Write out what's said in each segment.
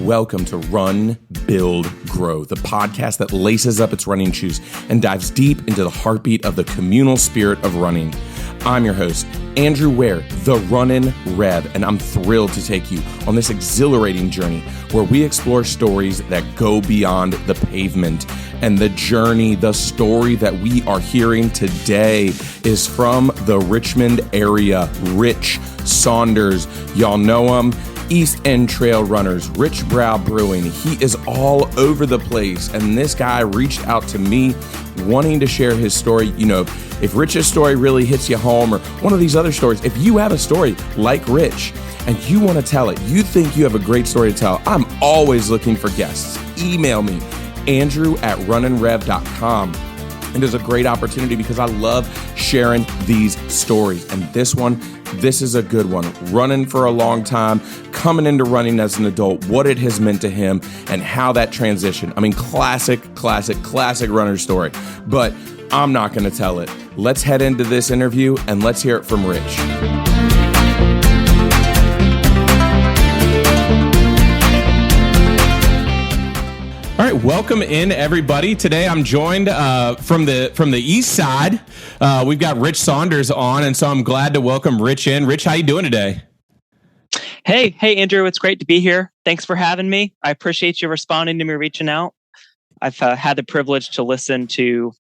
Welcome to Run, Build, Grow, the podcast that laces up its running shoes and dives deep into the heartbeat of the communal spirit of running. I'm your host, Andrew Ware, the RunninRev, and I'm thrilled to take you on this exhilarating journey where we explore stories that go beyond the pavement. And the journey, the story that we are hearing today is from the Richmond area. Rich Saunders, y'all know him. East End Trail Runners, Rich Brow Brewing. He is all over the place. And this guy reached out to me wanting to share his story. You know, if Rich's story really hits you home or one of these other stories, if you have a story like Rich and you want to tell it, you think you have a great story to tell, I'm always looking for guests. Email me, andrew@runninrev.com. And there's a great opportunity because I love sharing these stories. And this is a good one. Running for a long time, coming into running as an adult, what it has meant to him and how that transition. I mean, classic runner story. But I'm not going to tell it. Let's head into this interview and let's hear it from Rich. All right, welcome in everybody. Today I'm joined from the east side. We've got Rich Saunders on, and so I'm glad to welcome Rich in. Rich, how you doing today? Hey, Andrew. It's great to be here. Thanks for having me. I appreciate you responding to me, reaching out. I've had the privilege to listen to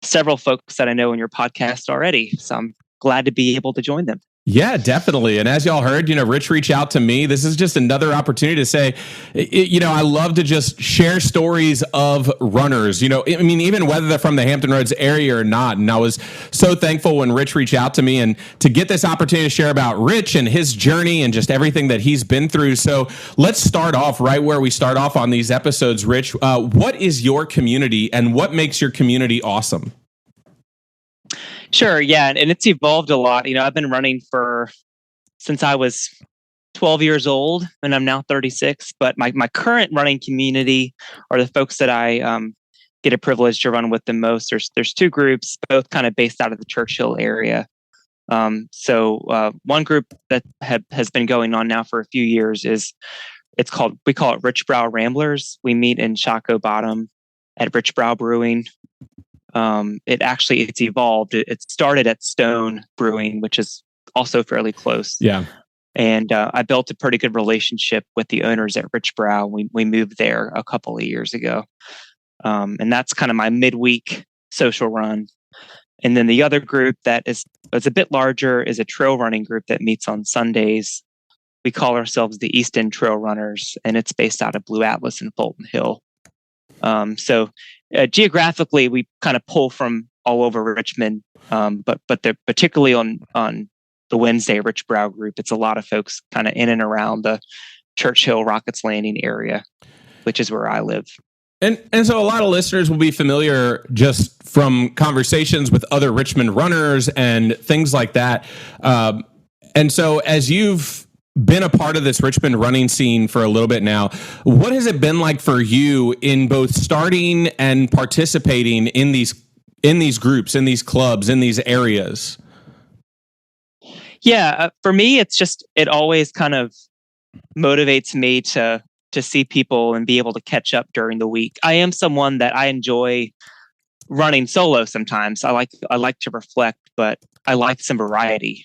several folks that I know in your podcast already, so I'm glad to be able to join them. Yeah, definitely. And as y'all heard, Rich reached out to me. This is just another opportunity to say, I love to just share stories of runners, even whether they're from the Hampton Roads area or not. And I was so thankful when Rich reached out to me and to get this opportunity to share about Rich and his journey and just everything that he's been through. So let's start off right where we start off on these episodes. Rich, what is your community and what makes your community awesome? Sure. Yeah. And it's evolved a lot. I've been running since I was 12 years old and I'm now 36. But my current running community are the folks that I get a privilege to run with the most. There's two groups, both kind of based out of the Churchill area. So one group that has been going on now for a few years we call it Rich Brow Ramblers. We meet in Chaco Bottom at Rich Brow Brewing. It's evolved. It started at Stone Brewing, which is also fairly close. Yeah. And I built a pretty good relationship with the owners at Rich Brow. We moved there a couple of years ago. And that's kind of my midweek social run. And then the other group that is a bit larger is a trail running group that meets on Sundays. We call ourselves the East End Trail Runners, and it's based out of Blue Atlas and Fulton Hill. Geographically, we kind of pull from all over Richmond, but they're particularly on the Wednesday Rich Brow group. It's a lot of folks kind of in and around the Churchill Rockets Landing area, which is where I live. And so a lot of listeners will be familiar just from conversations with other Richmond runners and things like that. And so as you've been a part of this Richmond running scene for a little bit now, what has it been like for you in both starting and participating in these groups, in these clubs, in these areas? Yeah, for me, it always kind of motivates me to see people and be able to catch up during the week. I am someone that I enjoy running solo sometimes. I like to reflect, but I like some variety.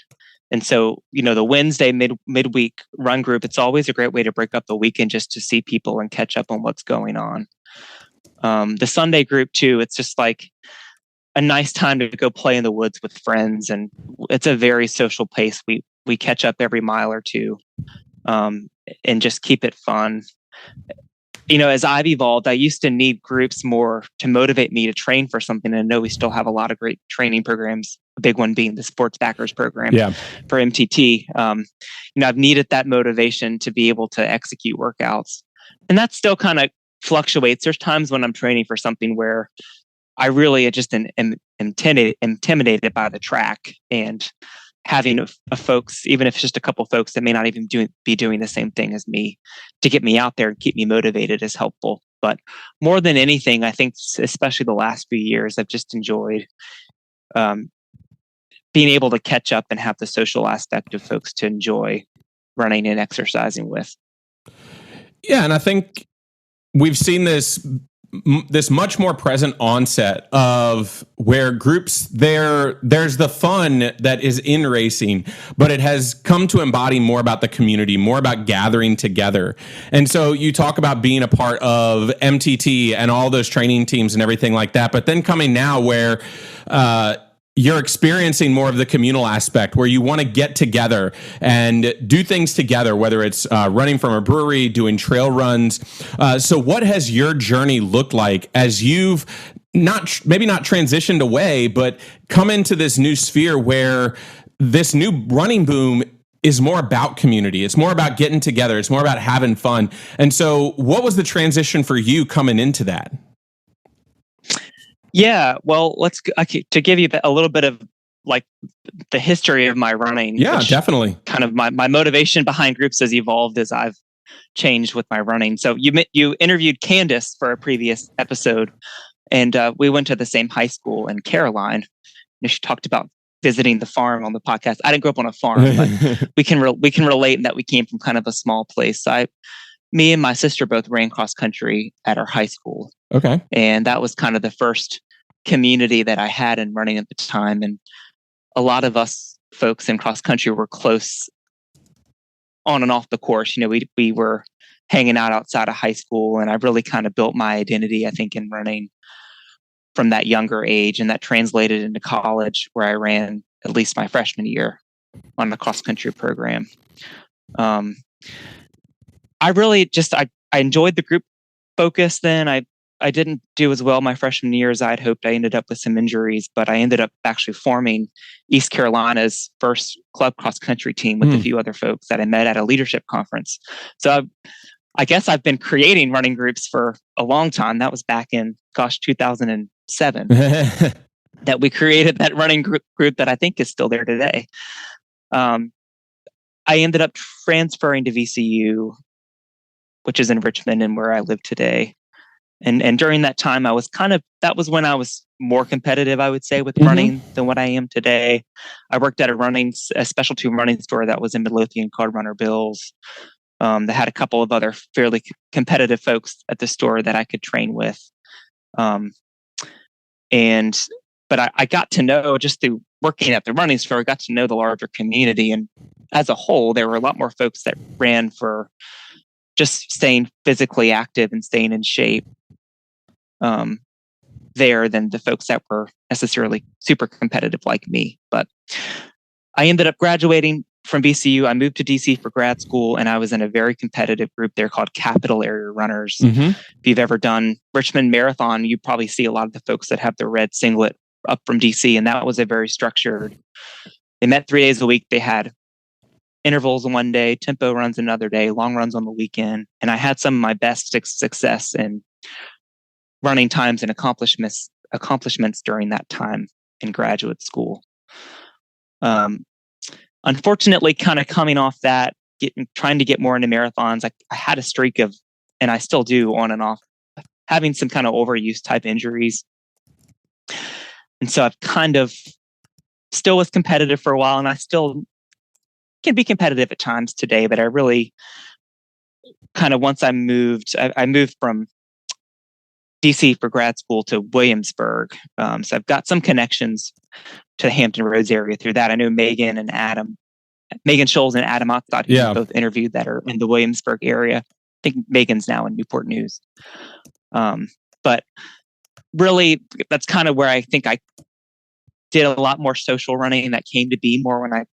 And so, the Wednesday midweek run group, it's always a great way to break up the weekend just to see people and catch up on what's going on. The Sunday group too, it's just like a nice time to go play in the woods with friends. And it's a very social place. We catch up every mile or two and just keep it fun. As I've evolved, I used to need groups more to motivate me to train for something. And I know we still have a lot of great training programs, a big one being the Sports Backers program for MTT. I've needed that motivation to be able to execute workouts. And that still kind of fluctuates. There's times when I'm training for something where I really just am intimidated by the track, and having a folks, even if it's just a couple folks that may not even be doing the same thing as me, to get me out there and keep me motivated is helpful. But more than anything, I think, especially the last few years, I've just enjoyed being able to catch up and have the social aspect of folks to enjoy running and exercising with. Yeah, and I think we've seen this much more present onset of where groups there's the fun that is in racing, but it has come to embody more about the community, more about gathering together. And so you talk about being a part of MTT and all those training teams and everything like that, but then coming now where you're experiencing more of the communal aspect where you want to get together and do things together, whether it's running from a brewery, doing trail runs. So what has your journey looked like as you've maybe not transitioned away, but come into this new sphere where this new running boom is more about community. It's more about getting together. It's more about having fun. And so what was the transition for you coming into that? Yeah, well, to give you a little bit of like the history of my running. Yeah, definitely. Kind of my motivation behind groups has evolved as I've changed with my running. So you interviewed Candace for a previous episode, and we went to the same high school in Caroline. And she talked about visiting the farm on the podcast. I didn't grow up on a farm, but we can relate in that we came from kind of a small place. So me and my sister both ran cross country at our high school. Okay. And that was kind of the first community that I had in running at the time. And a lot of us folks in cross country were close on and off the course. We were hanging out outside of high school, and I really kind of built my identity, I think, in running from that younger age. And that translated into college, where I ran at least my freshman year on the cross country program. I really I enjoyed the group focus then. I didn't do as well my freshman year as I'd hoped. I ended up with some injuries, but I ended up actually forming East Carolina's first club cross country team with a few other folks that I met at a leadership conference. So I guess I've been creating running groups for a long time. That was back in 2007 that we created that running group that I think is still there today. I ended up transferring to VCU, which is in Richmond and where I live today. And during that time, that was when I was more competitive, I would say, with running than what I am today. I worked at a specialty running store that was in Midlothian called Runner Bills. That had a couple of other fairly competitive folks at the store that I could train with. But I got to know, just through working at the running store, I got to know the larger community. And as a whole, there were a lot more folks that ran for just staying physically active and staying in shape there than the folks that were necessarily super competitive like me. But I ended up graduating from VCU. I moved to DC for grad school, and I was in a very competitive group there called Capital Area Runners. If you've ever done Richmond Marathon, you probably see a lot of the folks that have the red singlet up from DC, and that was a very structured. They met 3 days a week. They had intervals on one day, tempo runs another day, long runs on the weekend. And I had some of my best success in running times and accomplishments during that time in graduate school. Unfortunately, kind of coming off that, trying to get more into marathons, I had a streak of, and I still do on and off, having some kind of overuse type injuries. And so I've kind of still was competitive for a while, and I still can be competitive at times today, but I really kind of, once I moved from DC for grad school to Williamsburg. So I've got some connections to the Hampton Roads area through that. I know Megan Scholes and Adam Oxtott, who both interviewed, that are in the Williamsburg area. I think Megan's now in Newport News. But really, that's kind of where I think I did a lot more social running, and that came to be more when I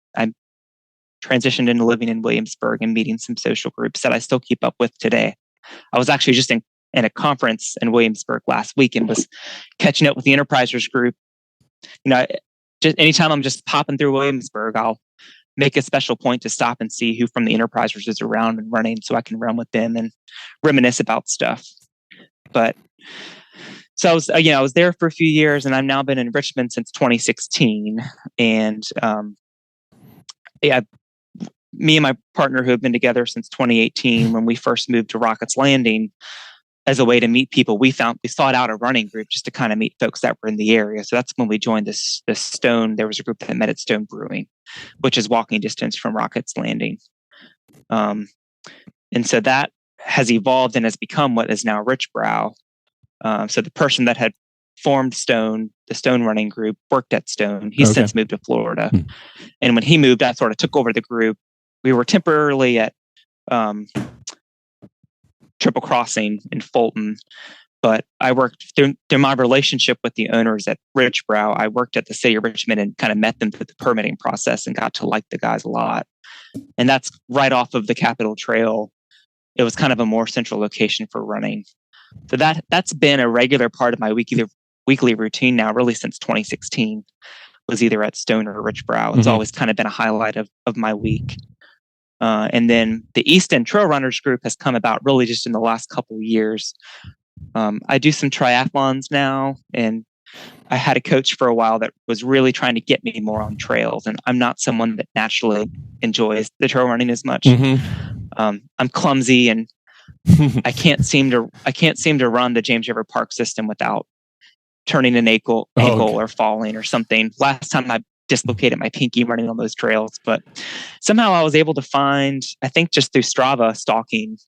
transitioned into living in Williamsburg and meeting some social groups that I still keep up with today. I was actually just in a conference in Williamsburg last week and was catching up with the Enterprisers group. Just anytime I'm just popping through Williamsburg, I'll make a special point to stop and see who from the Enterprisers is around and running, so I can run with them and reminisce about stuff. But so I was there for a few years, and I've now been in Richmond since 2016. And me and my partner, who have been together since 2018, when we first moved to Rockets Landing, as a way to meet people, we sought out a running group just to kind of meet folks that were in the area. So that's when we joined this Stone. There was a group that met at Stone Brewing, which is walking distance from Rockets Landing. And so that has evolved and has become what is now Richbrow. So the person that had formed Stone, the Stone running group, worked at Stone. He's since moved to Florida. And when he moved, I sort of took over the group. We were temporarily at Triple Crossing in Fulton, but I worked through my relationship with the owners at Richbrow. I worked at the city of Richmond and kind of met them through the permitting process and got to like the guys a lot. And that's right off of the Capitol Trail. It was kind of a more central location for running. So that's been a regular part of my weekly routine now, really since 2016, was either at Stone or Richbrow. It's always kind of been a highlight of my week. And then the East End Trail Runners group has come about really just in the last couple of years. I do some triathlons now, and I had a coach for a while that was really trying to get me more on trails. And I'm not someone that naturally enjoys the trail running as much. I'm clumsy, and I can't seem to run the James River Park system without turning an ankle or falling or something. Last time I dislocated my pinky running on those trails, but somehow I was able to find, I think just through Strava stalking,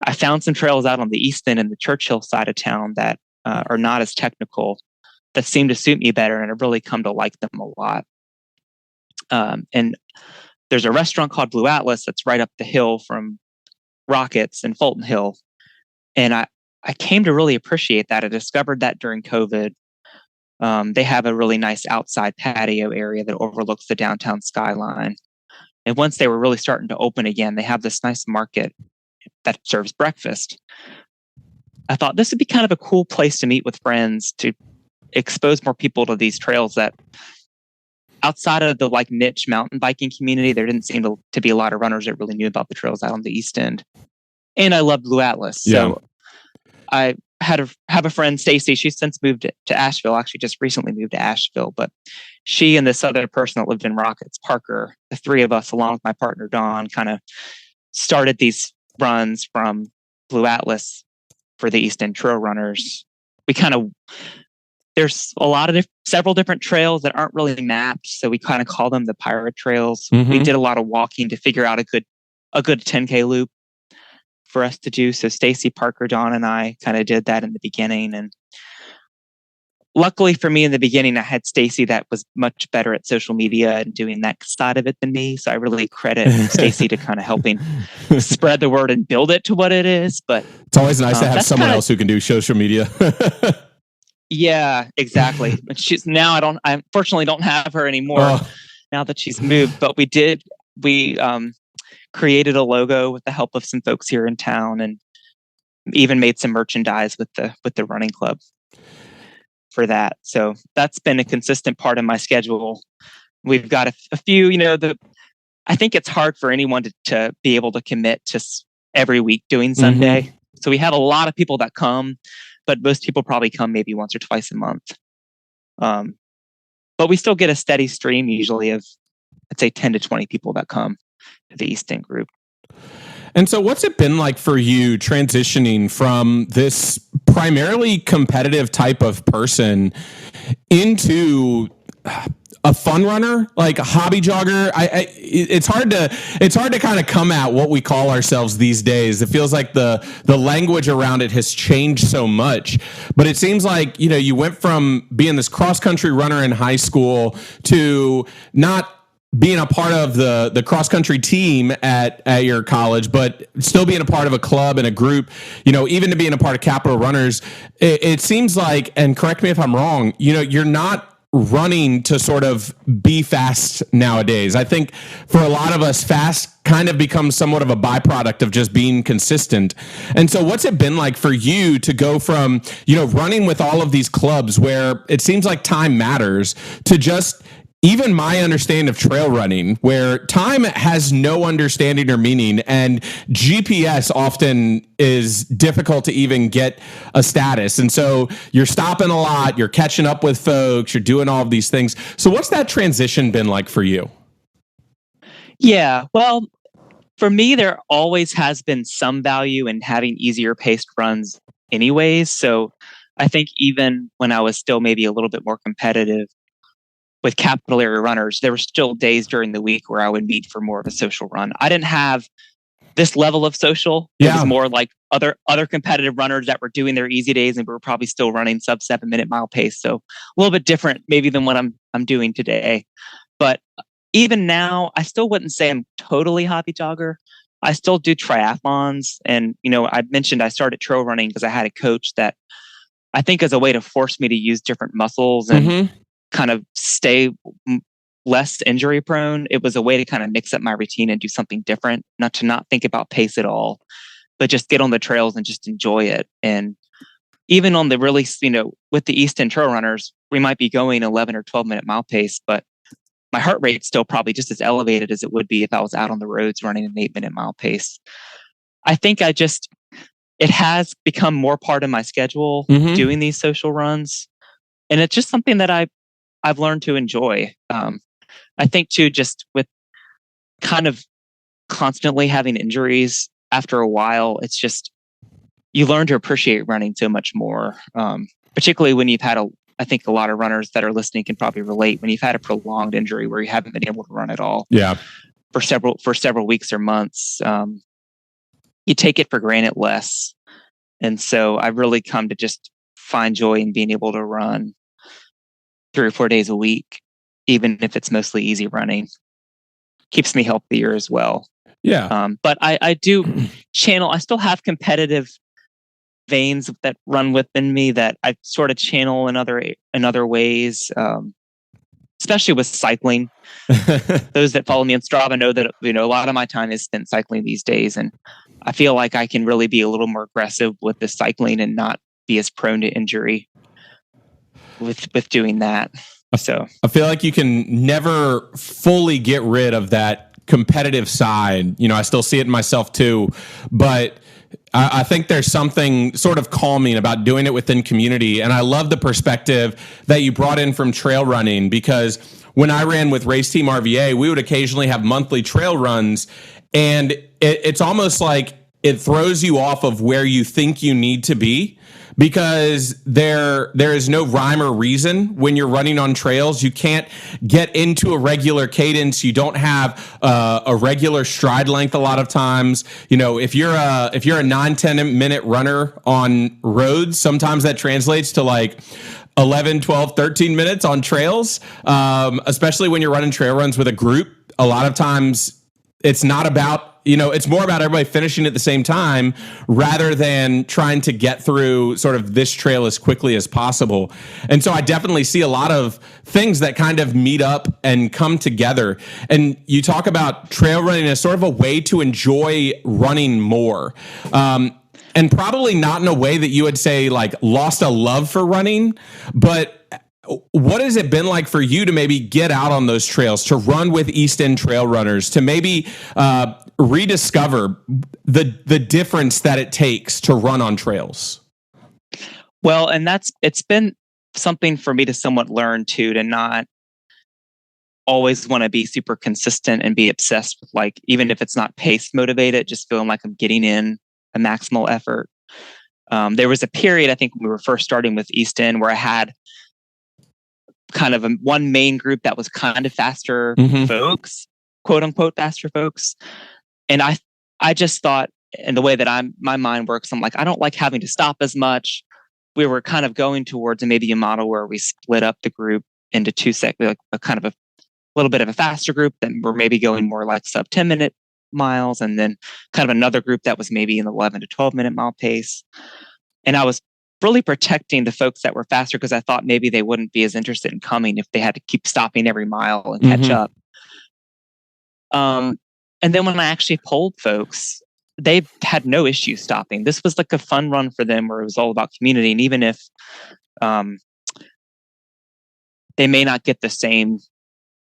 I found some trails out on the East End and the Churchill side of town that are not as technical, that seem to suit me better, and I've really come to like them a lot. And there's a restaurant called Blue Atlas that's right up the hill from Rockets and Fulton Hill. And I came to really appreciate that. I discovered that during COVID. They have a really nice outside patio area that overlooks the downtown skyline. And once they were really starting to open again, they have this nice market that serves breakfast. I thought this would be kind of a cool place to meet with friends, to expose more people to these trails that outside of the like niche mountain biking community, there didn't seem to be a lot of runners that really knew about the trails out on the East End. And I love Blue Atlas. So I have a friend, Stacy. She's since moved to Asheville, actually just recently moved to Asheville, but she and this other person that lived in Rockets, Parker, the three of us, along with my partner, Dawn, kind of started these runs from Blue Atlas for the East End Trail Runners. There's several different trails that aren't really mapped, so we kind of call them the pirate trails. We did a lot of walking to figure out a good 10K loop for us to do. So Stacy, Parker, Dawn, and I kind of did that in the beginning. And luckily for me in the beginning, I had Stacy that was much better at social media and doing that side of it than me. So I really credit Stacy to kind of helping spread the word and build it to what it is. But it's always nice to have someone else who can do social media. Yeah, exactly. I unfortunately don't have her anymore now that she's moved, but we created a logo with the help of some folks here in town, and even made some merchandise with the running club for that. So that's been a consistent part of my schedule. We've got a few, I think it's hard for anyone to be able to commit to every week doing Sunday. So we have a lot of people that come, but most people probably come maybe once or twice a month. But we still get a steady stream usually of, I'd say, 10 to 20 people that come to the East End group. And so what's it been like for you transitioning from this primarily competitive type of person into a fun runner, like a hobby jogger? It's hard to kind of come at what we call ourselves these days. It feels like the language around it has changed so much, but it seems like, you went from being this cross country runner in high school to not being a part of the cross country team at your college, but still being a part of a club and a group, even to being a part of Capital Runners. It seems like, and correct me if I'm wrong, you're not running to sort of be fast nowadays. I think for a lot of us, fast kind of becomes somewhat of a byproduct of just being consistent. And so what's it been like for you to go from, running with all of these clubs where it seems like time matters, to just even my understanding of trail running, where time has no understanding or meaning, and GPS often is difficult to even get a status. And so you're stopping a lot, you're catching up with folks, you're doing all of these things. So what's that transition been like for you? Yeah, well, for me, there always has been some value in having easier paced runs anyways. So I think even when I was still maybe a little bit more competitive with Capital Area Runners, there were still days during the week where I would meet for more of a social run. I didn't have this level of social. Yeah. It was more like other competitive runners that were doing their easy days and were probably still running sub 7-minute mile pace. So a little bit different maybe than what I'm doing today. But even now, I still wouldn't say I'm totally hobby jogger. I still do triathlons. And, I mentioned I started trail running because I had a coach that I think is a way to force me to use different muscles and kind of stay less injury prone. It was a way to kind of mix up my routine and do something different, not think about pace at all, but just get on the trails and just enjoy it. And even on the really, with the East End trail runners, we might be going 11 or 12-minute mile pace, but my heart rate's still probably just as elevated as it would be if I was out on the roads running an 8-minute mile pace. I think it has become more part of my schedule doing these social runs. And it's just something that I've learned to enjoy. I think too, just with kind of constantly having injuries after a while, it's just, you learn to appreciate running so much more. Particularly when you've had I think a lot of runners that are listening can probably relate when you've had a prolonged injury where you haven't been able to run at all. Yeah. For several weeks or months. You take it for granted less. And so I've really come to just find joy in being able to run 3 or 4 days a week, even if it's mostly easy running. Keeps me healthier as well. Yeah. But I do channel, I still have competitive veins that run within me that I sort of channel in other ways, especially with cycling. Those that follow me on Strava know that a lot of my time is spent cycling these days, and I feel like I can really be a little more aggressive with the cycling and not be as prone to injury with doing that. So I feel like you can never fully get rid of that competitive side. I still see it in myself too, but I think there's something sort of calming about doing it within community. And I love the perspective that you brought in from trail running, because when I ran with Race Team RVA, we would occasionally have monthly trail runs, and it's almost like it throws you off of where you think you need to be, because there is no rhyme or reason when you're running on trails. You can't get into a regular cadence. You don't have a regular stride length a lot of times. If you're a 9-10 minute runner on roads, sometimes that translates to like 11, 12, 13 minutes on trails, especially when you're running trail runs with a group. A lot of times it's not about, it's more about everybody finishing at the same time rather than trying to get through sort of this trail as quickly as possible. And so I definitely see a lot of things that kind of meet up and come together. And you talk about trail running as sort of a way to enjoy running more. And probably not in a way that you would say like lost a love for running, but what has it been like for you to maybe get out on those trails, to run with East End trail runners, to maybe rediscover the difference that it takes to run on trails? Well, and it's been something for me to somewhat learn too, to not always want to be super consistent and be obsessed with, like, even if it's not pace motivated, just feeling like I'm getting in a maximal effort. There was a period, I think, when we were first starting with East End, where I had kind of one main group that was kind of faster folks, quote unquote faster folks. And I just thought, in the way that my mind works, I'm like, I don't like having to stop as much. We were kind of going towards maybe a model where we split up the group into two like a kind of a little bit of a faster group, then we're maybe going more like sub 10-minute miles, and then kind of another group that was maybe an 11 to 12-minute mile pace. And I was really protecting the folks that were faster, because I thought maybe they wouldn't be as interested in coming if they had to keep stopping every mile and catch up. And then when I actually polled folks, they had no issue stopping. This was like a fun run for them, where it was all about community. And even if they may not get the same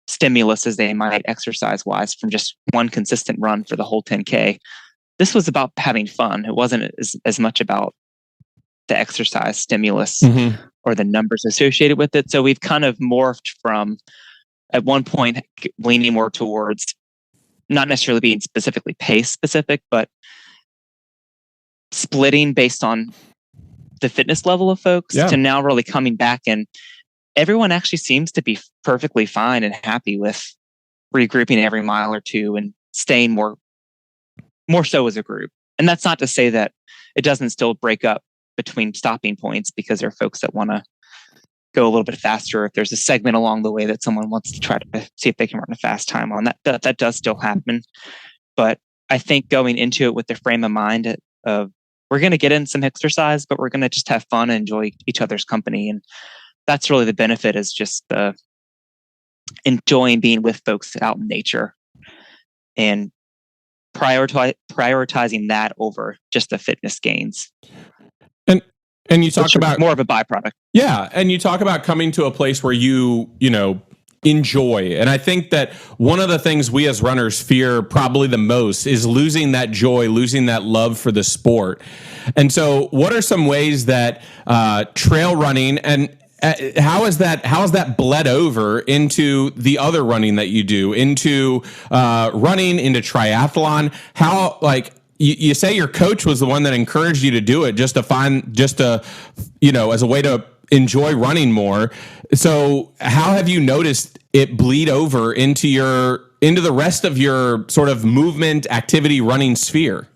stimulus as they might exercise-wise from just one consistent run for the whole 10K, this was about having fun. It wasn't as much about the exercise stimulus or the numbers associated with it. So we've kind of morphed from, at one point, leaning more towards not necessarily being specifically pace specific, but splitting based on the fitness level of folks, to now really coming back, and everyone actually seems to be perfectly fine and happy with regrouping every mile or two and staying more more so as a group. And that's not to say that it doesn't still break up between stopping points, because there are folks that want to go a little bit faster. If there's a segment along the way that someone wants to try to see if they can run a fast time on, that does still happen. But I think going into it with the frame of mind of we're going to get in some exercise, but we're going to just have fun and enjoy each other's company. And that's really the benefit, is just enjoying being with folks out in nature and prioritizing that over just the fitness gains. And you talk about more of a byproduct. Yeah. And you talk about coming to a place where you enjoy. And I think that one of the things we as runners fear probably the most is losing that joy, losing that love for the sport. And so what are some ways that trail running, and how is that bled over into the other running that you do, into running, into triathlon? How, like, you say your coach was the one that encouraged you to do it, just to as a way to enjoy running more. So how have you noticed it bleed over into the rest of your sort of movement, activity, running sphere?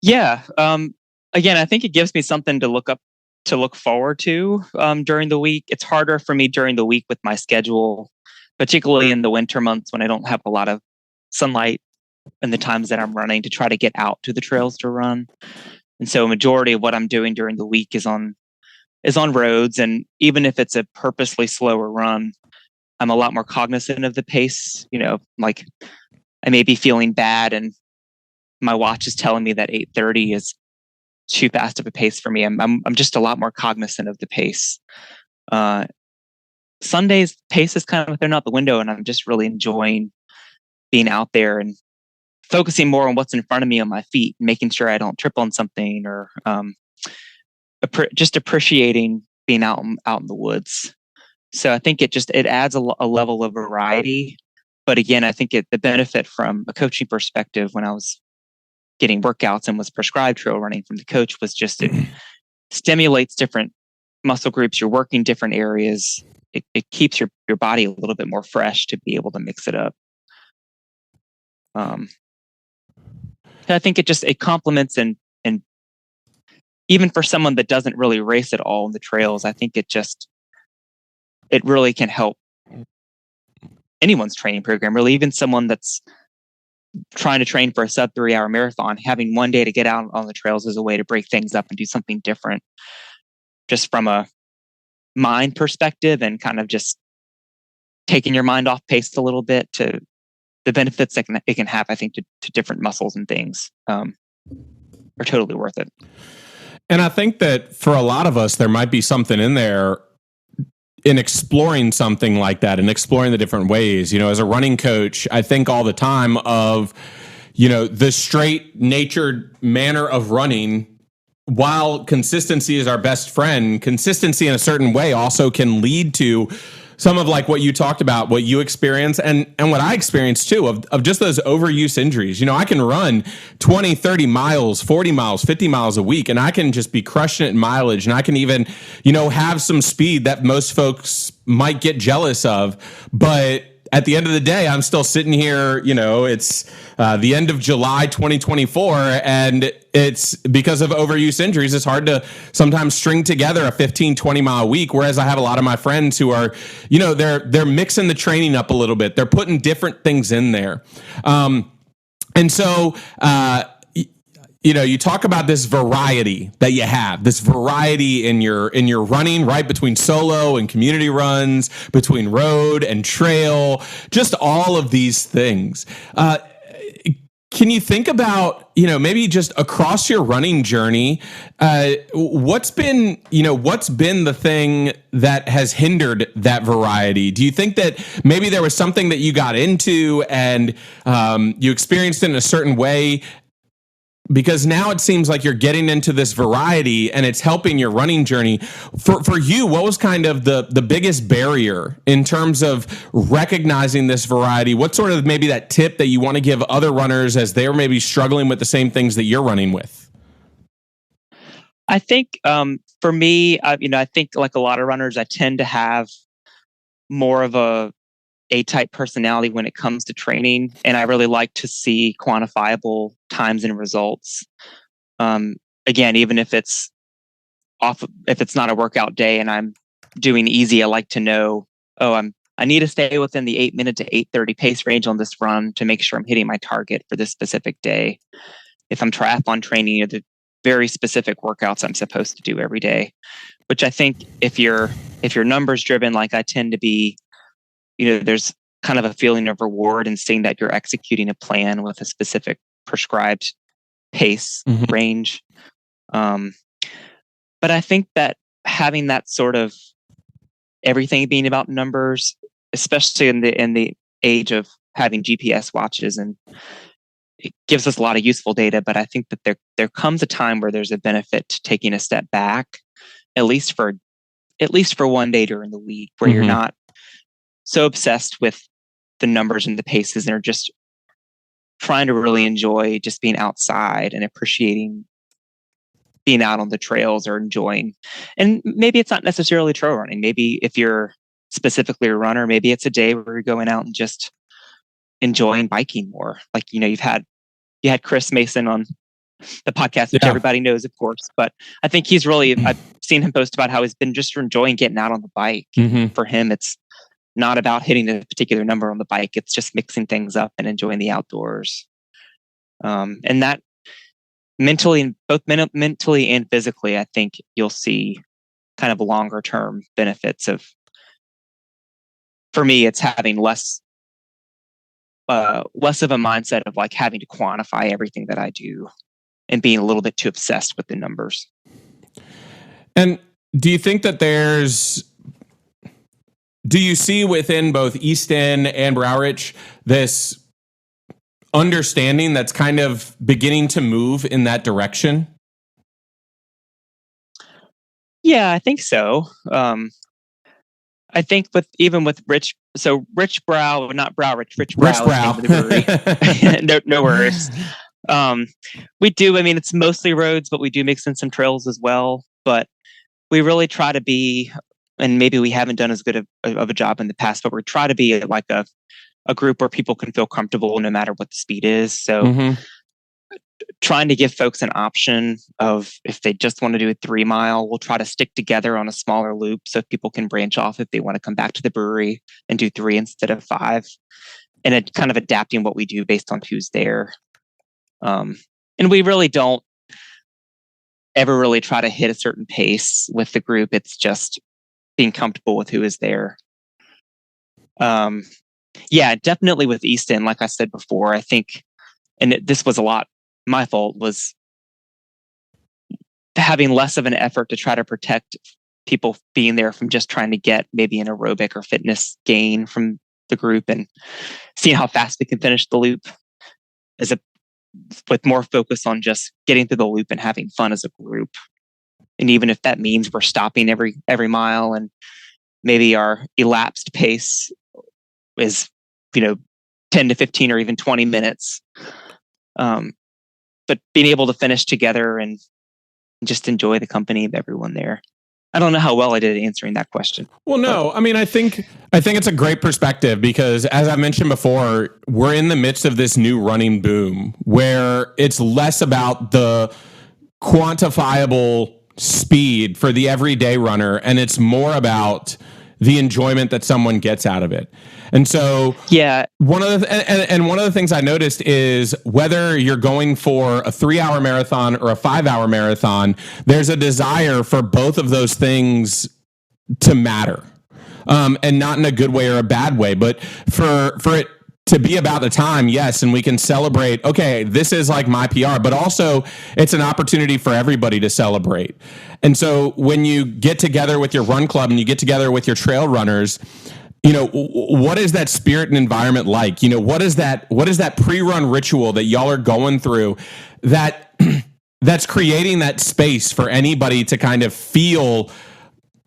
Yeah. Again, I think it gives me something to look forward to during the week. It's harder for me during the week with my schedule, particularly in the winter months when I don't have a lot of sunlight and the times that I'm running, to try to get out to the trails to run. And so a majority of what I'm doing during the week is on roads. And even if it's a purposely slower run, I'm a lot more cognizant of the pace. Like I may be feeling bad and my watch is telling me that 8:30 is too fast of a pace for me. I'm just a lot more cognizant of the pace. Sundays pace is kind of thrown out the window, and I'm just really enjoying being out there and focusing more on what's in front of me on my feet, making sure I don't trip on something, or just appreciating being out in the woods. So I think it adds a level of variety. But again, I think the benefit from a coaching perspective, when I was getting workouts and was prescribed trail running from the coach, was just it stimulates different muscle groups. You're working different areas. It keeps your body a little bit more fresh to be able to mix it up. I think it complements and even for someone that doesn't really race at all in the trails, I think it really can help anyone's training program. Really, even someone that's trying to train for a sub 3 hour marathon, having one day to get out on the trails is a way to break things up and do something different, just from a mind perspective, and kind of just taking your mind off pace a little bit, to the benefits that it can have, I think, to different muscles and things are totally worth it. And I think that for a lot of us, there might be something in there in exploring something like that and exploring the different ways. As a running coach, I think all the time of, the straight natured manner of running. While consistency is our best friend, consistency in a certain way also can lead to some of like what you talked about, what you experience, and what I experienced too, of just those overuse injuries. I can run 20, 30 miles, 40 miles, 50 miles a week, and I can just be crushing it in mileage. And I can even, have some speed that most folks might get jealous of. But at the end of the day, I'm still sitting here, it's the end of July 2024, and it's because of overuse injuries. It's hard to sometimes string together a 15, 20 mile week. Whereas I have a lot of my friends who are, they're mixing the training up a little bit. They're putting different things in there. And so, you talk about this variety that you have, this variety in your running, right? Between solo and community runs, between road and trail, just all of these things. Can you think about, maybe just across your running journey, what's been the thing that has hindered that variety? Do you think that maybe there was something that you got into and you experienced it in a certain way? Because now it seems like you're getting into this variety and it's helping your running journey. For you, what was kind of the biggest barrier in terms of recognizing this variety? What sort of maybe that tip that you want to give other runners as they're maybe struggling with the same things that you're running with? I think for me, I think like a lot of runners, I tend to have more of a A-type personality when it comes to training, and I really like to see quantifiable times and results. Again, even if it's not a workout day and I'm doing easy, I like to know, I need to stay within the 8-minute to 8:30 pace range on this run to make sure I'm hitting my target for this specific day. If I'm triathlon training, the very specific workouts I'm supposed to do every day, which I think if you're numbers driven, like I tend to be, there's kind of a feeling of reward in seeing that you're executing a plan with a specific prescribed pace range. But I think that having that sort of everything being about numbers, especially in the age of having GPS watches, and it gives us a lot of useful data. But I think that there comes a time where there's a benefit to taking a step back, at least for one day during the week, where you're not so obsessed with the numbers and the paces and are just trying to really enjoy just being outside and appreciating being out on the trails or enjoying. And maybe it's not necessarily trail running. Maybe if you're specifically a runner, maybe it's a day where you're going out and just enjoying biking more. Like, you had Chris Mason on the podcast, which everybody knows, of course, but I think he's really, I've seen him post about how he's been just enjoying getting out on the bike. For him, it's not about hitting a particular number on the bike. It's just mixing things up and enjoying the outdoors. And that mentally and physically, I think you'll see kind of longer term benefits of, for me, it's having less of a mindset of like having to quantify everything that I do and being a little bit too obsessed with the numbers. And do you think that do you see within both Easton and Browrich this understanding that's kind of beginning to move in that direction? Yeah, I think so. I think with Rich Brow, not Browrich, Rich Brow. No worries. We do. I mean, it's mostly roads, but we do mix in some trails as well. But we really try to be, and maybe we haven't done as good of a job in the past, but we try to be like a group where people can feel comfortable no matter what the speed is. So trying to give folks an option of, if they just want to do a 3 mile, we'll try to stick together on a smaller loop so people can branch off if they want to come back to the brewery and do 3 instead of 5, and it kind of adapting what we do based on who's there. And we really don't ever really try to hit a certain pace with the group. It's just being comfortable with who is there. Yeah, definitely with Easton, like I said before, I think, and this was a lot my fault, was having less of an effort to try to protect people being there from just trying to get maybe an aerobic or fitness gain from the group, and seeing how fast we can finish the loop with more focus on just getting through the loop and having fun as a group. And even if that means we're stopping every mile, and maybe our elapsed pace is 10 to 15 or even 20 minutes, but being able to finish together and just enjoy the company of everyone there. I don't know how well I did answering that question. Well, no, I mean, I think it's a great perspective, because as I mentioned before, we're in the midst of this new running boom where it's less about the quantifiable speed for the everyday runner, and it's more about the enjoyment that someone gets out of it. And so, yeah, one of the things I noticed is, whether you're going for a 3-hour marathon or a 5-hour marathon, there's a desire for both of those things to matter, and not in a good way or a bad way, but for it to be about the time, yes, and we can celebrate, okay, this is like my PR, but also it's an opportunity for everybody to celebrate. And so when you get together with your run club and you get together with your trail runners, what is that spirit and environment like? What is that pre-run ritual that y'all are going through that's creating that space for anybody to kind of feel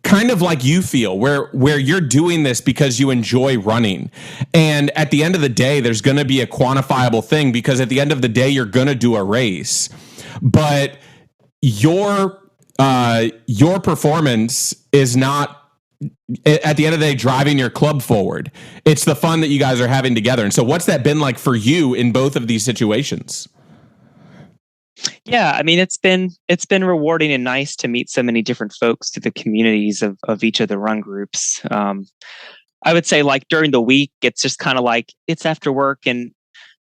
kind of like you feel, where you're doing this because you enjoy running. And at the end of the day, there's going to be a quantifiable thing, because at the end of the day, you're going to do a race. But your performance is not at the end of the day, driving your club forward. It's the fun that you guys are having together. And so what's that been like for you in both of these situations? Yeah, I mean, it's been rewarding and nice to meet so many different folks through the communities of each of the run groups. I would say like during the week, it's just kind of like it's after work and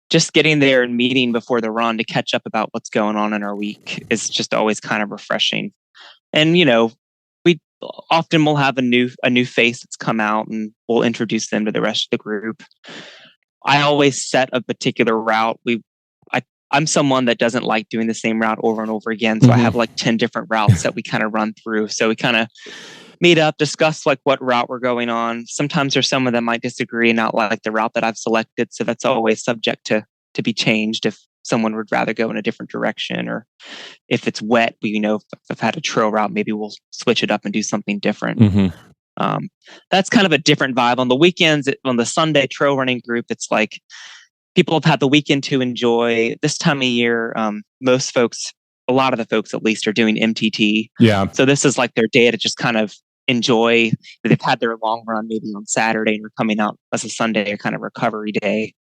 just getting there and meeting before the run to catch up about what's going on in our week is just always kind of refreshing. And we often will have a new face that's come out and we'll introduce them to the rest of the group. I always set a particular route. I'm someone that doesn't like doing the same route over and over again. So I have like 10 different routes that we kind of run through. So we kind of meet up, discuss like what route we're going on. Sometimes there's someone that might disagree and not like the route that I've selected. So that's always subject to be changed if someone would rather go in a different direction, or if it's wet, if I've had a trail route, maybe we'll switch it up and do something different. That's kind of a different vibe. On the weekends, on the Sunday trail running group, it's like people have had the weekend to enjoy. This time of year, most folks, a lot of the folks at least, are doing MTT. Yeah. So this is like their day to just kind of enjoy. They've had their long run maybe on Saturday and are coming out as a Sunday, a kind of recovery day.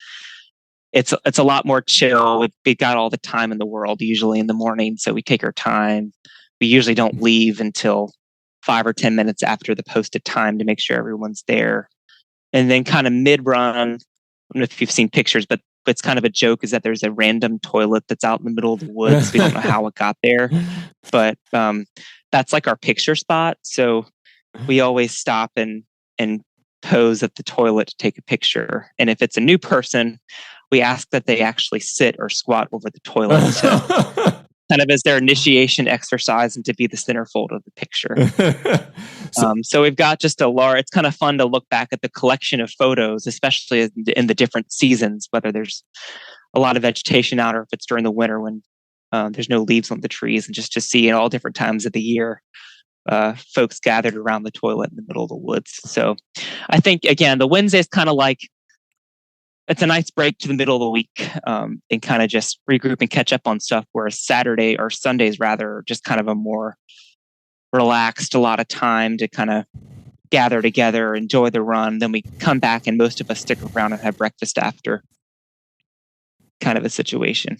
It's a lot more chill. We got all the time in the world usually in the morning, so we take our time. We usually don't leave until 5 or 10 minutes after the posted time to make sure everyone's there. And then kind of mid-run, I don't know if you've seen pictures, but it's kind of a joke is that there's a random toilet that's out in the middle of the woods. We don't know how it got there, but that's like our picture spot. So we always stop and pose at the toilet to take a picture. And if it's a new person, we ask that they actually sit or squat over the toilet to kind of as their initiation exercise and to be the centerfold of the picture. So we've got just it's kind of fun to look back at the collection of photos, especially in the different seasons, whether there's a lot of vegetation out or if it's during the winter when there's no leaves on the trees, and just to see at all different times of the year, folks gathered around the toilet in the middle of the woods. So I think, again, the Wednesday is kind of like, it's a nice break to the middle of the week and kind of just regroup and catch up on stuff, whereas Saturday or Sundays rather just kind of a more relaxed, a lot of time to kind of gather together, enjoy the run. Then we come back and most of us stick around and have breakfast after, kind of a situation.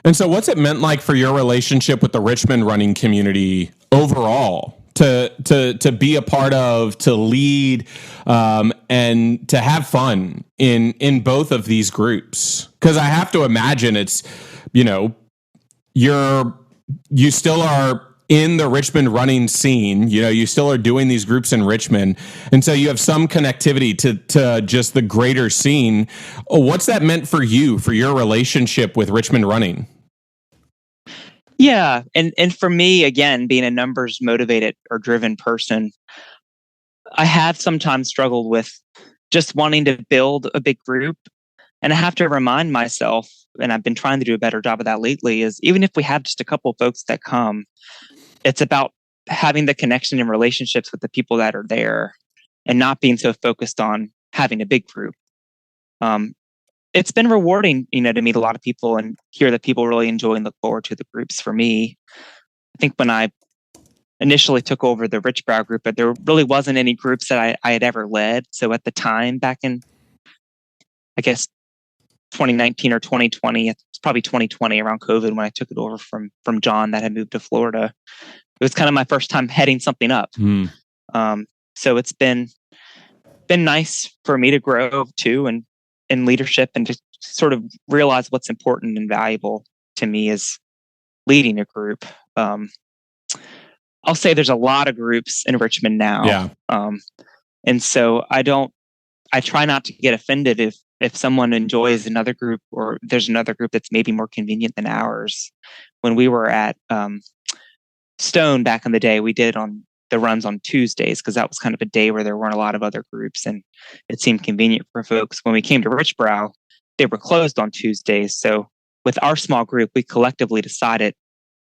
And so what's it meant like for your relationship with the Richmond running community overall? To be a part of, to lead, and to have fun in both of these groups? Because I have to imagine it's, you still are in the Richmond running scene. You still are doing these groups in Richmond, and so you have some connectivity to just the greater scene. What's that meant for you, for your relationship with Richmond running? Yeah. And for me, again, being a numbers motivated or driven person, I have sometimes struggled with just wanting to build a big group. And I have to remind myself, and I've been trying to do a better job of that lately, is even if we have just a couple of folks that come, it's about having the connection and relationships with the people that are there and not being so focused on having a big group. It's been rewarding, to meet a lot of people and hear that people really enjoy and look forward to the groups. For me, I think when I initially took over the Richbrow group, but there really wasn't any groups that I had ever led. So at the time, back in, I guess, 2019 or 2020, it's probably 2020 around COVID when I took it over from John that had moved to Florida. It was kind of my first time heading something up. So it's been nice for me to grow too, and in leadership, and to sort of realize what's important and valuable to me is leading a group. I'll say there's a lot of groups in Richmond now. Yeah. And so I try not to get offended if someone enjoys another group or there's another group that's maybe more convenient than ours. When we were at Stone back in the day, we did on the runs on Tuesdays because that was kind of a day where there weren't a lot of other groups and it seemed convenient for folks. When we came to Richbrow, they were closed on Tuesdays. So with our small group, we collectively decided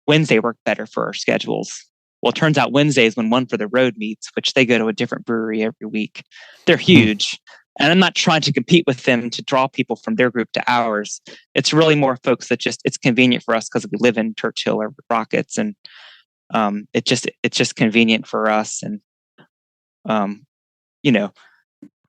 Wednesday worked better for our schedules. Well, it turns out Wednesdays when One for the Road meets, which they go to a different brewery every week, they're huge. And I'm not trying to compete with them to draw people from their group to ours. It's really more folks that it's convenient for us because we live in Churchill or Rockets, and it's just convenient for us. And You know,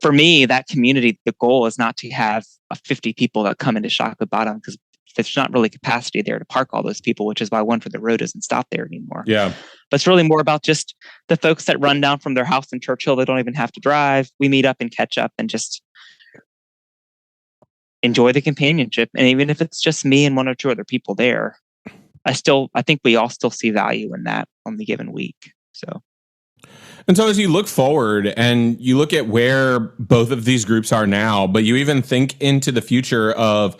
for me, that community, the goal is not to have 50 people that come into Chocolate Bottom, because there's not really capacity there to park all those people, which is why One for the Road doesn't stop there anymore. Yeah. But it's really more about just the folks that run down from their house in Churchill. They don't even have to drive. We meet up and catch up and just enjoy the companionship. And even if it's just me and one or two other people there, I think we all still see value in that on the given week. So. And so as you look forward and you look at where both of these groups are now, but you even think into the future of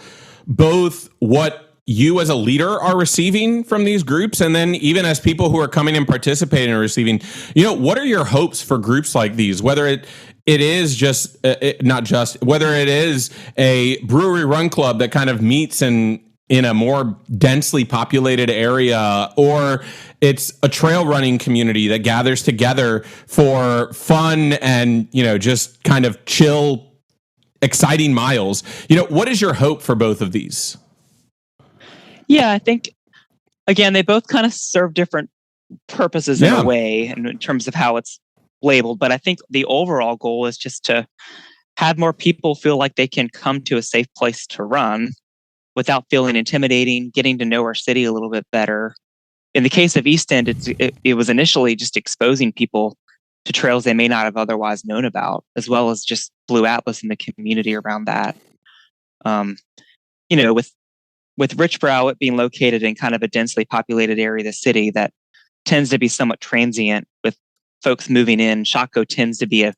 both what you as a leader are receiving from these groups, and then even as people who are coming and participating and receiving, what are your hopes for groups like these? Whether it is just, not just, whether it is a brewery run club that kind of meets in a more densely populated area, or it's a trail running community that gathers together for fun and, just kind of chill, exciting miles. What is your hope for both of these? Yeah, I think, again, they both kind of serve different purposes in a way, and in terms of how it's labeled. But I think the overall goal is just to have more people feel like they can come to a safe place to run without feeling intimidating, getting to know our city a little bit better. In the case of East End, it was initially just exposing people to trails they may not have otherwise known about, as well as just Blue Atlas and the community around that. With Richborough, it being located in kind of a densely populated area of the city that tends to be somewhat transient with folks moving in. Shotco tends to be a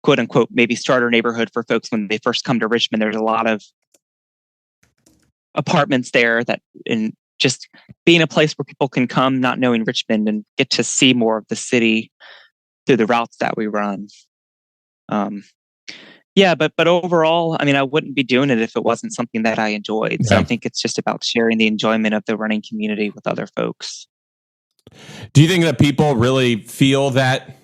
quote unquote maybe starter neighborhood for folks when they first come to Richmond. There's a lot of apartments there that, in just being a place where people can come not knowing Richmond and get to see more of the city through the routes that we run. But overall, I wouldn't be doing it if it wasn't something that I enjoyed. So I think it's just about sharing the enjoyment of the running community with other folks. Do you think that people really feel that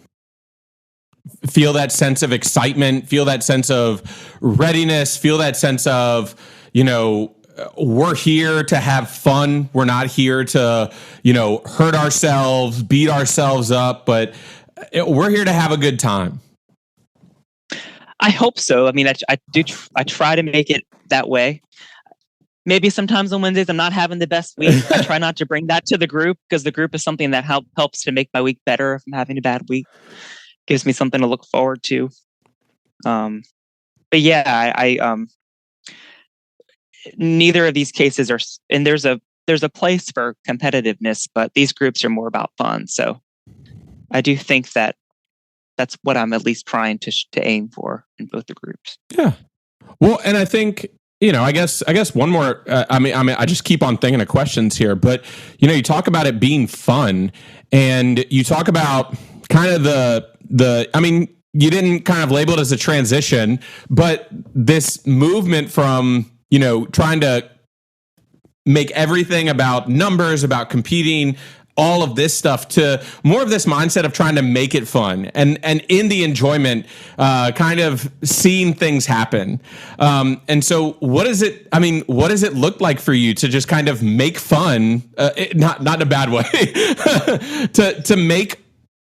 sense of excitement, feel that sense of readiness, feel that sense of, we're here to have fun. We're not here to, hurt ourselves, beat ourselves up, but we're here to have a good time? I hope so. I try to make it that way. Maybe sometimes on Wednesdays I'm not having the best week. I try not to bring that to the group, because the group is something that helps to make my week better if I'm having a bad week. Gives me something to look forward to. Neither of these cases are, and there's a place for competitiveness, but these groups are more about fun. So I do think that that's what I'm at least trying to aim for in both the groups. Yeah. Well, and I think, I guess one more, I just keep on thinking of questions here, but, you talk about it being fun, and you talk about kind of you didn't kind of label it as a transition, but this movement from, trying to make everything about numbers, about competing, all of this stuff, to more of this mindset of trying to make it fun and in the enjoyment, kind of seeing things happen. And so what does it look like for you to just kind of make fun, not in a bad way, to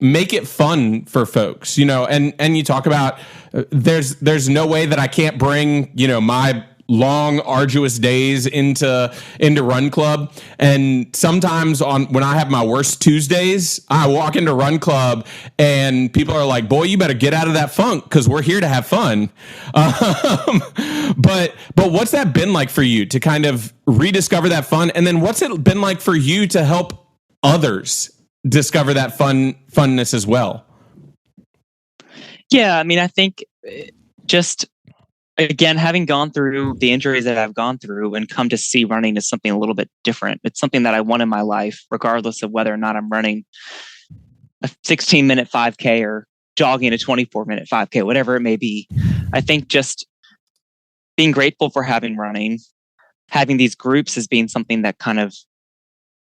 make it fun for folks, and you talk about, there's no way that I can't bring, my long, arduous days into Run Club. And sometimes when I have my worst Tuesdays, I walk into Run Club and people are like, boy, you better get out of that funk, because we're here to have fun. But what's that been like for you to kind of rediscover that fun? And then what's it been like for you to help others discover that funness as well? Yeah, I think just, again, having gone through the injuries that I've gone through and come to see running as something a little bit different. It's something that I want in my life, regardless of whether or not I'm running a 16-minute 5K or jogging a 24-minute 5K, whatever it may be. I think just being grateful for having running, having these groups as being something that kind of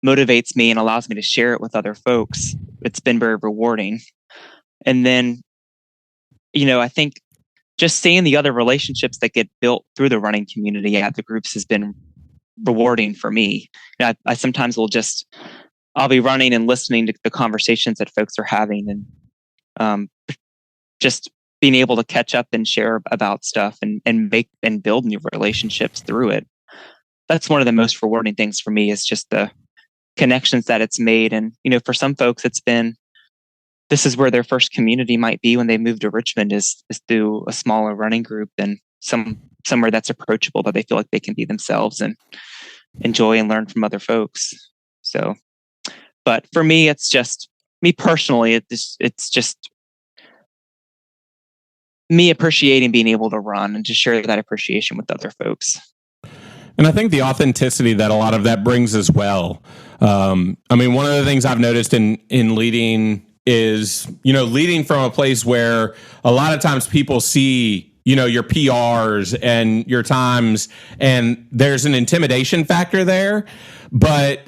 motivates me and allows me to share it with other folks. It's been very rewarding. And then, I think just seeing the other relationships that get built through the running community at the groups has been rewarding for me. I sometimes I'll be running and listening to the conversations that folks are having, and just being able to catch up and share about stuff and make and build new relationships through it. That's one of the most rewarding things for me, is just the connections that it's made. And, for some folks, this is where their first community might be when they move to Richmond, is through a smaller running group and somewhere that's approachable, that they feel like they can be themselves and enjoy and learn from other folks. So, but for me, it's just me personally, it's just me appreciating being able to run and to share that appreciation with other folks. And I think the authenticity that a lot of that brings as well. One of the things I've noticed in leading is, leading from a place where a lot of times people see, your PRs and your times, and there's an intimidation factor there. But,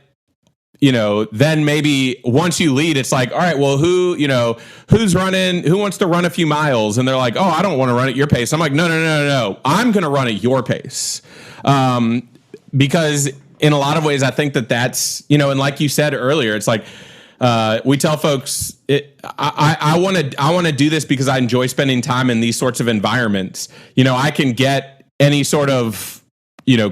then maybe once you lead, it's like, all right, well, who's running, who wants to run a few miles? And they're like, oh, I don't want to run at your pace. I'm like, no. I'm going to run at your pace. Because in a lot of ways, I think that's, and like you said earlier, it's like, we tell folks, I want to do this because I enjoy spending time in these sorts of environments. I can get any sort of,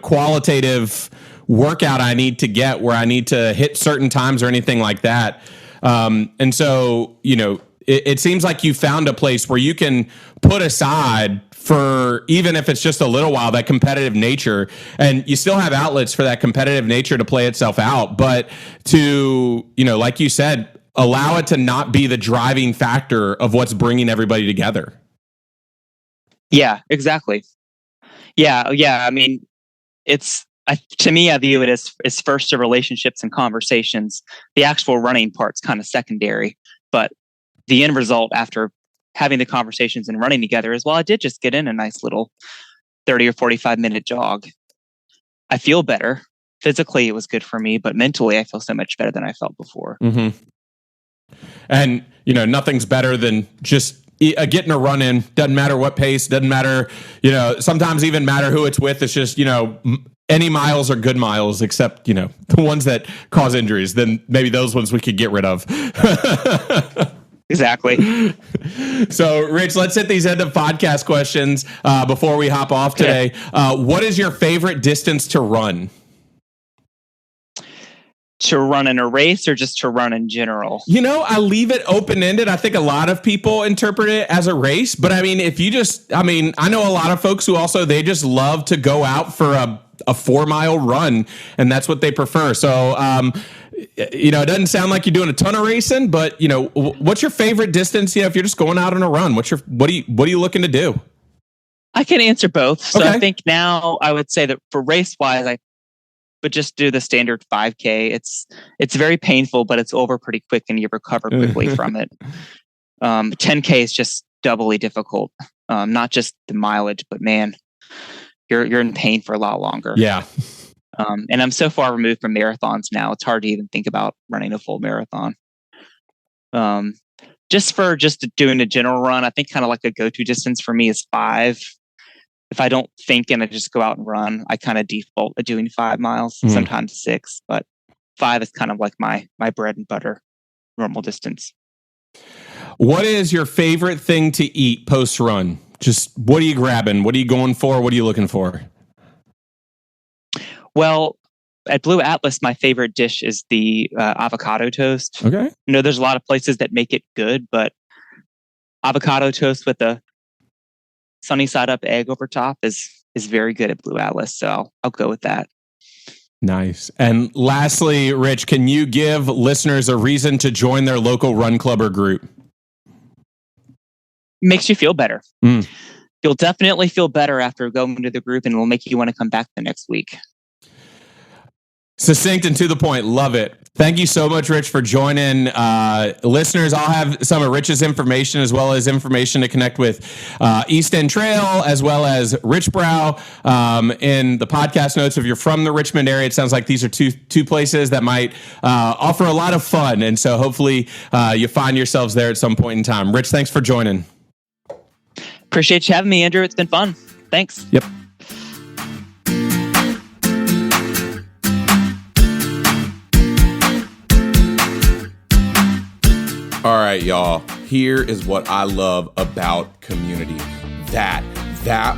qualitative workout I need to get where I need to hit certain times or anything like that. And so, it seems like you found a place where you can put aside, for even if it's just a little while, that competitive nature, and you still have outlets for that competitive nature to play itself out, but to, like you said, allow it to not be the driving factor of what's bringing everybody together. Yeah, exactly. Yeah. I mean, to me, I view it as first the relationships and conversations. The actual running part's kind of secondary, but the end result after having the conversations and running together is, well, I did just get in a nice little 30 or 45 minute jog. I feel better. Physically, it was good for me, but mentally, I feel so much better than I felt before. Mm-hmm. And, nothing's better than just getting a run in. Doesn't matter what pace, doesn't matter, sometimes even matter who it's with. It's just, any miles are good miles, except, the ones that cause injuries. Then maybe those ones we could get rid of. Exactly. So, Rich, let's hit these end of podcast questions before we hop off today. What is your favorite distance to run? To run in a race or just to run in general? I leave it open-ended. I think a lot of people interpret it as a race, but if you I know a lot of folks who also, they just love to go out for a 4-mile run, and that's what they prefer. So, it doesn't sound like you're doing a ton of racing, but what's your favorite distance? If you're just going out on a run, what are you looking to do? I can answer both. So okay. I think now I would say that for race wise, I would just do the standard 5K. It's very painful, but it's over pretty quick and you recover quickly from it. 10K is just doubly difficult. Not just the mileage, but man, you're in pain for a lot longer. Yeah. And I'm so far removed from marathons now, it's hard to even think about running a full marathon. Just doing a general run, I think kind of like a go-to distance for me is 5. If I don't think and I just go out and run, I kind of default to doing 5 miles, sometimes 6, but 5 is kind of like my bread and butter normal distance. What is your favorite thing to eat post-run? Just what are you grabbing? What are you going for? What are you looking for? Well, at Blue Atlas, my favorite dish is the avocado toast. Okay. There's a lot of places that make it good, but avocado toast with a sunny side up egg over top is very good at Blue Atlas. So I'll go with that. Nice. And lastly, Rich, can you give listeners a reason to join their local run club or group? Makes you feel better. You'll definitely feel better after going to the group, and it'll make you want to come back the next week. Succinct and to the point. Love it. Thank you so much, Rich, for joining. Listeners, I'll have some of Rich's information as well as information to connect with East End Trail as well as Rich Brow in the podcast notes. If you're from the Richmond area, it sounds like these are two places that might offer a lot of fun. And so hopefully you find yourselves there at some point in time. Rich, thanks for joining. Appreciate you having me, Andrew. It's been fun. Thanks. Yep. All right, y'all. here is what I love about community. That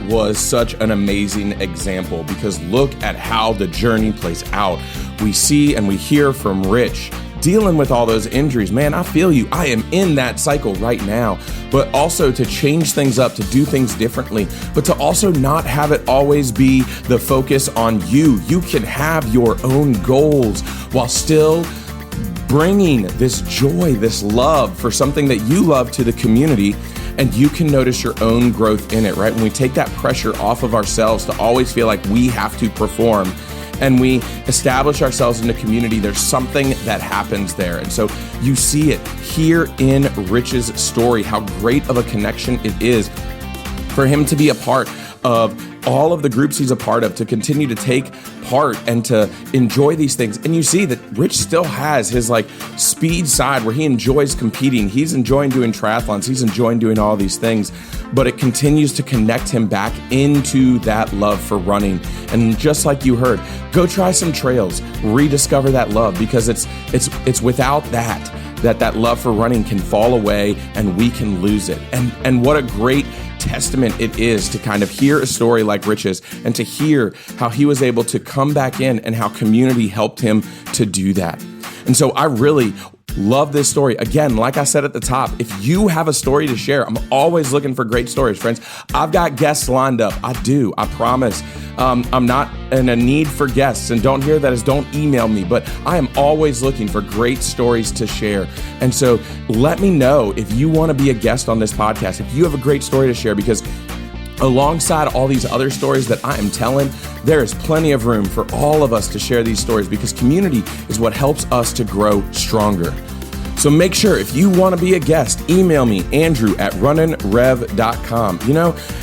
was such an amazing example, because look at how the journey plays out. We see and we hear from Rich dealing with all those injuries. Man, I feel you. I am in that cycle right now. But also to change things up, to do things differently, but to also not have it always be the focus on you. You can have your own goals while still bringing this joy, this love for something that you love to the community. And you can notice your own growth in it, right? When we take that pressure off of ourselves to always feel like we have to perform, and we establish ourselves in the community, there's something that happens there. And so you see it here in Rich's story, how great of a connection it is for him to be a part of all of the groups he's a part of, to continue to take part and to enjoy these things. And you see that Rich still has his speed side where he enjoys competing. He's enjoying doing triathlons. He's enjoying doing all these things, but it continues to connect him back into that love for running. And just like you heard, go try some trails, rediscover that love, because it's without that love for running can fall away and we can lose it. And what a great testament it is to kind of hear a story like Rich's and to hear how he was able to come back in and how community helped him to do that. And so I really love this story. Again, like I said at the top, if you have a story to share, I'm always looking for great stories, friends. I've got guests lined up. I do, I promise. I'm not in a need for guests, and don't hear that as don't email me, but I am always looking for great stories to share. And so let me know if you want to be a guest on this podcast, if you have a great story to share, because alongside all these other stories that I am telling, there is plenty of room for all of us to share these stories, because community is what helps us to grow stronger. So make sure, if you want to be a guest, email me, andrew@runninrev.com.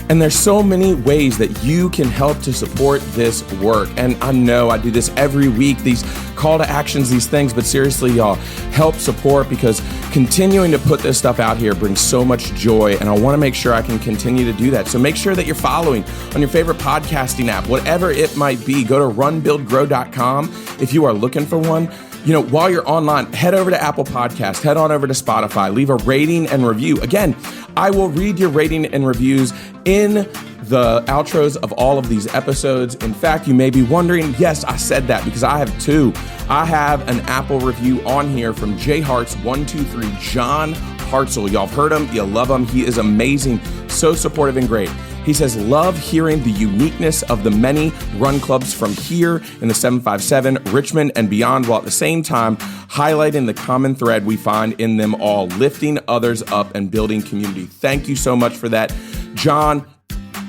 And there's so many ways that you can help to support this work. And I know I do this every week, these call to actions, these things, but seriously, y'all, help support, because continuing to put this stuff out here brings so much joy, and I want to make sure I can continue to do that. So make sure that you're following on your favorite podcasting app, whatever it might be. Go to runbuildgrow.com if you are looking for one. While you're online, head over to Apple Podcasts, head on over to Spotify, leave a rating and review. Again, I will read your rating and reviews in the outros of all of these episodes. In fact, you may be wondering, yes, I said that because I have two. I have an Apple review on here from jhearts123, John Hartzell. Y'all have heard him, you love him. He is amazing, so supportive and great. He says, love hearing the uniqueness of the many run clubs from here in the 757, Richmond, and beyond, while at the same time highlighting the common thread we find in them all, lifting others up and building community. Thank you so much for that, John.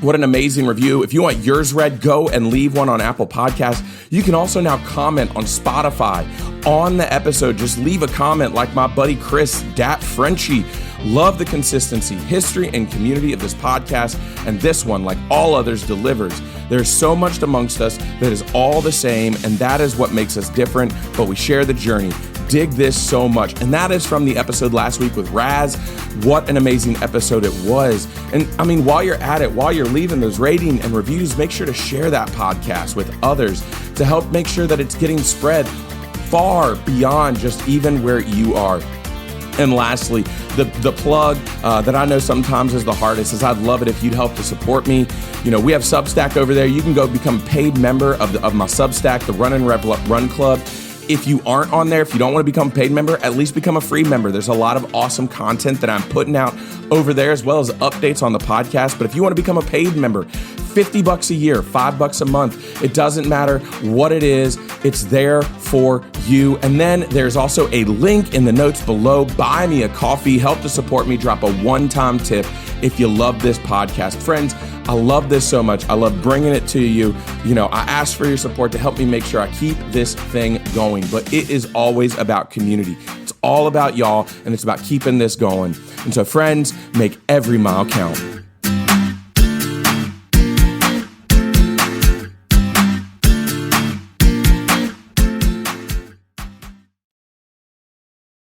What an amazing review. If you want yours read, go and leave one on Apple Podcasts. You can also now comment on Spotify on the episode. Just leave a comment like my buddy Chris, Dat Frenchie. Love the consistency, history, and community of this podcast. And this one, like all others, delivers. There's so much amongst us that is all the same, and that is what makes us different, but we share the journey. Dig this so much. And that is from the episode last week with Raz. What an amazing episode it was. And I mean, while you're at it, while you're leaving those rating and reviews, make sure to share that podcast with others to help make sure that it's getting spread far beyond just even where you are. And lastly, the plug that I know sometimes is the hardest is I'd love it if you'd help to support me. We have Substack over there. You can go become a paid member of my Substack, the RunninRev Run Club. If you aren't on there, if you don't want to become a paid member, at least become a free member. There's a lot of awesome content that I'm putting out over there, as well as updates on the podcast. But if you want to become a paid member, $50 a year, $5 a month, it doesn't matter what it is. It's there for you. And then there's also a link in the notes below. Buy me a coffee, help to support me, drop a one-time tip if you love this podcast. Friends, I love this so much. I love bringing it to you. I ask for your support to help me make sure I keep this thing going, but it is always about community. It's all about y'all, and it's about keeping this going. And so friends, make every mile count.